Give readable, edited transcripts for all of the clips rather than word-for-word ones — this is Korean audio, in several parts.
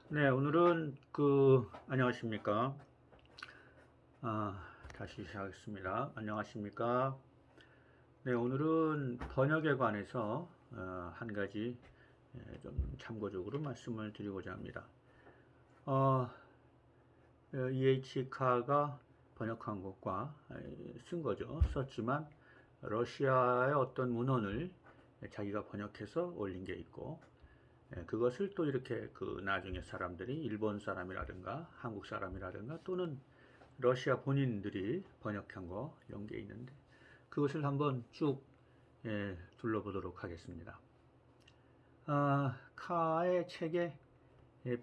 네, 오늘은 안녕하십니까. 다시 시작하겠습니다. 안녕하십니까. 네, 오늘은 번역에 관해서 한 가지 좀 참고적으로 말씀을 드리고자 합니다. 어, E.H. 카가 번역한 것과 쓴 거죠. 썼지만 러시아의 어떤 문헌을 자기가 번역해서 올린 게 있고, 그것을 또 이렇게 나중에 사람들이 일본 사람이라든가 한국 사람이라든가 또는 러시아 본인들이 번역한 거 이런 게 있는데 그것을 한번 쭉 둘러보도록 하겠습니다. 카의 책의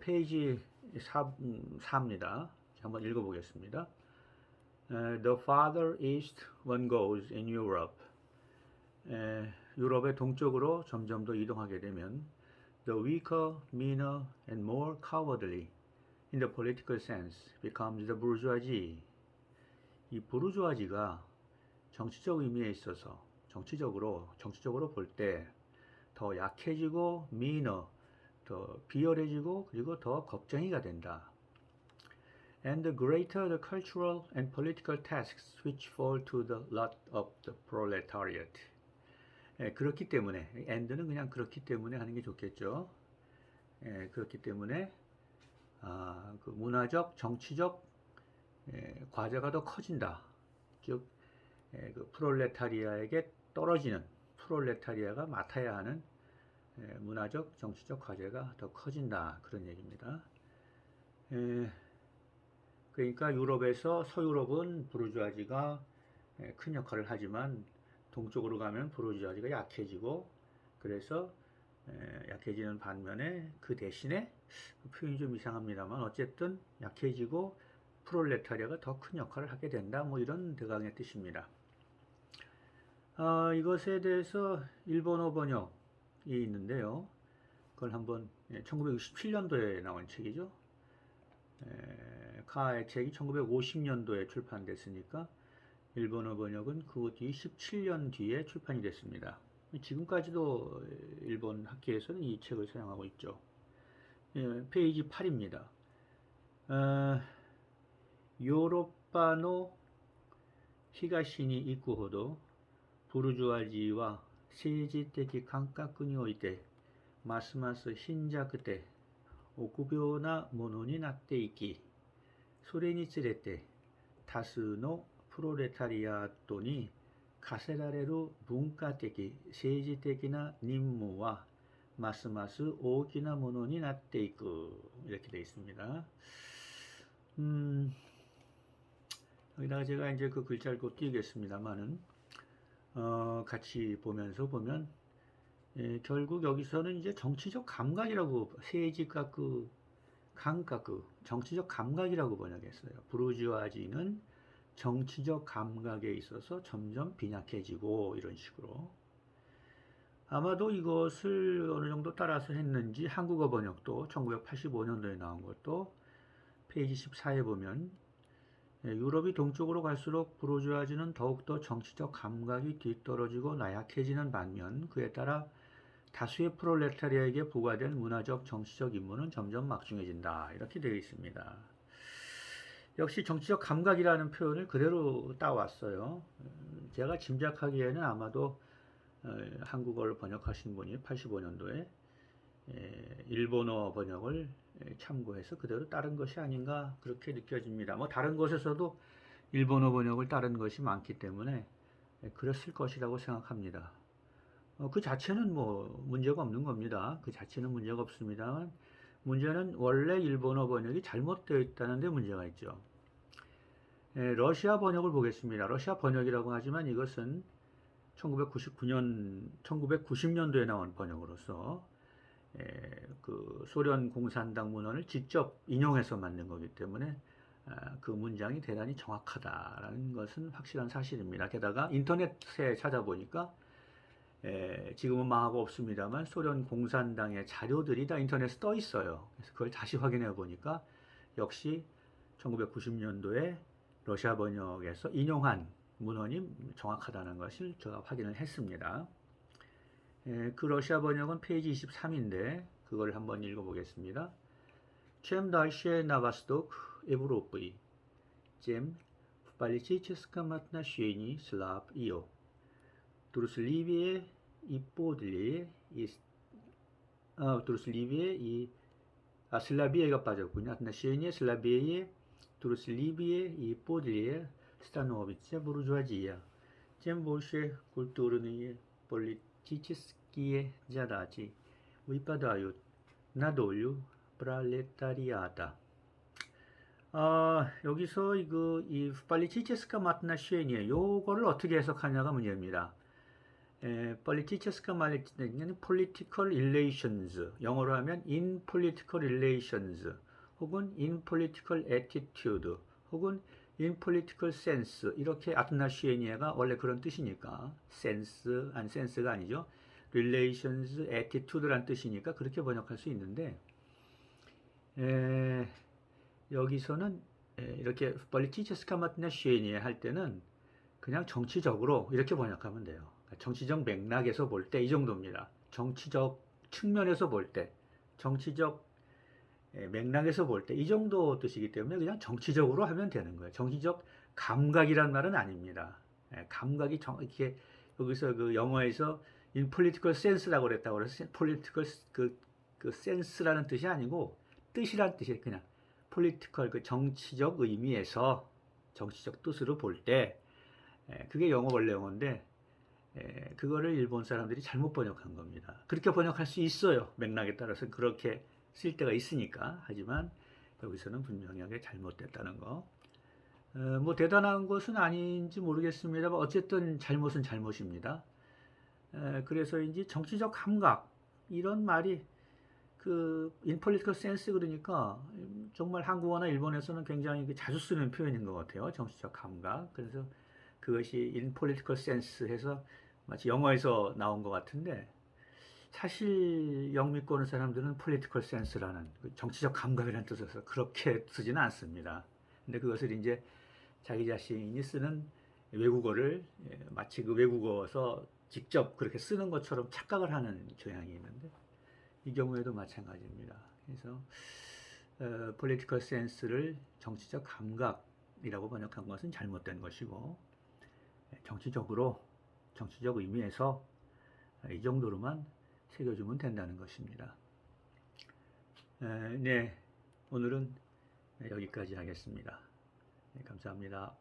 페이지 4입니다. 한번 읽어보겠습니다. The farther east one goes in Europe. 유럽의 동쪽으로 점점 더 이동하게 되면 the weaker, meaner, and more cowardly in the political sense becomes the bourgeoisie. 이 부르주아지가 정치적 의미에 있어서 정치적으로 볼 때 더 약해지고 meaner, 더 비열해지고 그리고 더 겁쟁이가 된다. And the greater the cultural and political tasks which fall to the lot of the proletariat. 그렇기 때문에 and는 그냥 그렇기 때문에 하는 게 좋겠죠. 그렇기 때문에 그 문화적, 정치적 과제가 더 커진다. 즉, 그 프롤레타리아에게 떨어지는 프롤레타리아가 맡아야 하는 문화적, 정치적 과제가 더 커진다. 그런 얘기입니다. 그러니까 유럽에서 서유럽은 부르주아지가 큰 역할을 하지만 동쪽으로 가면 부르주아지가 약해지고 그래서 약해지는 반면에 그 대신에 표현이 좀 이상합니다만 어쨌든 약해지고 프롤레타리아가 더 큰 역할을 하게 된다. 뭐 이런 대강의 뜻입니다. 이것에 대해서 일본어 번역이 있는데요. 그걸 한번 1967년도에 나온 책이죠. 카의 책이 1950년도에 출판됐으니까 일본어 번역은 그 뒤 17년 뒤에 출판이 됐습니다. 지금까지도 일본 학계에서는 이 책을 사용하고 있죠. 페이지 8입니다. 요로빠노 히가시니 이쿠ほど 부르주아지와 政治的 感覚においてますます貧弱で臆病なものになっていき、それにつれて多数のプロレタリアートに課せられる文化的政治的な任務はますます大きなものになっていく. 이렇게 되어 있습니다. 여기다가 제가 이제 그 글자를 꼭 띄우겠습니다만은 같이 보면 결국 여기서는 이제 정치적 감각이라고 세지가 정치적 감각이라고 번역했어요. 부르주아지는 정치적 감각에 있어서 점점 빈약해지고 이런 식으로. 아마도 이것을 어느 정도 따라서 했는지 한국어 번역도 1985년도에 나온 것도 페이지 14에 보면 유럽이 동쪽으로 갈수록 부르주아지는 더욱더 정치적 감각이 뒤떨어지고 나약해지는 반면 그에 따라 다수의 프롤레타리아에게 부과될 문화적, 정치적 임무는 점점 막중해진다. 이렇게 되어 있습니다. 역시 정치적 감각이라는 표현을 그대로 따왔어요. 제가 짐작하기에는 아마도 한국어를 번역하신 분이 85년도에 일본어 번역을 참고해서 그대로 따른 것이 아닌가 그렇게 느껴집니다. 뭐 다른 곳에서도 일본어 번역을 따른 것이 많기 때문에 그랬을 것이라고 생각합니다. 그 자체는 뭐 문제가 없는 겁니다. 그 자체는 문제가 없습니다만 문제는 원래 일본어 번역이 잘못되어 있다는 데 문제가 있죠. 러시아 번역을 보겠습니다. 러시아 번역이라고 하지만 이것은 1990년도에 나온 번역으로서 그 소련 공산당 문헌을 직접 인용해서 만든 거기 때문에 그 문장이 대단히 정확하다라는 것은 확실한 사실입니다. 게다가 인터넷에 찾아보니까 지금은 망하고 없습니다만 소련 공산당의 자료들이 다 인터넷에 떠 있어요. 그래서 그걸 다시 확인해 보니까 역시 1990년도에 러시아 번역에서 인용한 문헌이 정확하다는 것을 제가 확인을 했습니다. 그 러시아 번역은 페이지 23인데 그걸 한번 읽어보겠습니다. Чем дальше на восток Европы, тем в политическом отношении слаб ее. Трусливее и подлее трусливее и слабе가 빠졌군요. отношение слабее, трусливее и подлее становится буржуазия. Тем больше культурные политические задачи выпадают на долю пролетариата. 여기서 이 политическое отношение 요거를 어떻게 해석하냐가 문제입니다. politics가 말하는 political relations, 영어로 하면 in political relations, 혹은 in political attitude, 혹은 in political sense, 이렇게 отношение가 원래 그런 뜻이니까 sense, sense가 아니죠. relations, attitude란 뜻이니까 그렇게 번역할 수 있는데 여기서는 이렇게 политическое отношение 할 때는 그냥 정치적으로 이렇게 번역하면 돼요. 정치적 맥락에서 볼 때 이 정도입니다. 정치적 측면에서 볼 때, 정치적 맥락에서 볼 때 이 정도 뜻이기 때문에 그냥 정치적으로 하면 되는 거예요. 정치적 감각이란 말은 아닙니다. 감각이 이렇게 여기서 그 영어에서 in political sense라고 그랬다고 그래서 political 그 sense라는 뜻이 아니고 뜻이란 뜻이에요. 그냥 political 그 정치적 의미에서 정치적 뜻으로 볼 때 그게 영어 원래 영어인데 그거를 일본 사람들이 잘못 번역한 겁니다. 그렇게 번역할 수 있어요. 맥락에 따라서 그렇게 쓸 때가 있으니까. 하지만 여기서는 분명하게 잘못됐다는 거. 뭐 대단한 것은 아닌지 모르겠습니다만 어쨌든 잘못은 잘못입니다. 그래서 이제 정치적 감각 이런 말이 그 in political sense 그러니까 정말 한국어나 일본에서는 굉장히 자주 쓰는 표현인 것 같아요. 정치적 감각. 그래서 그것이 in political sense 해서 마치 영어에서 나온 것 같은데 사실 영미권 오는 사람들은 political sense라는 정치적 감각이라는 뜻에서 그렇게 쓰지는 않습니다. 근데 그것을 이제 자기 자신이 쓰는 외국어를 마치 그 외국어에서 직접 그렇게 쓰는 것처럼 착각을 하는 경향이 있는데 이 경우에도 마찬가지입니다. 그래서 political sense를 정치적 감각이라고 번역한 것은 잘못된 것이고 정치적으로 정치적 의미에서 이 정도로만 새겨주면 된다는 것입니다. 네, 오늘은 여기까지 하겠습니다. 네, 감사합니다.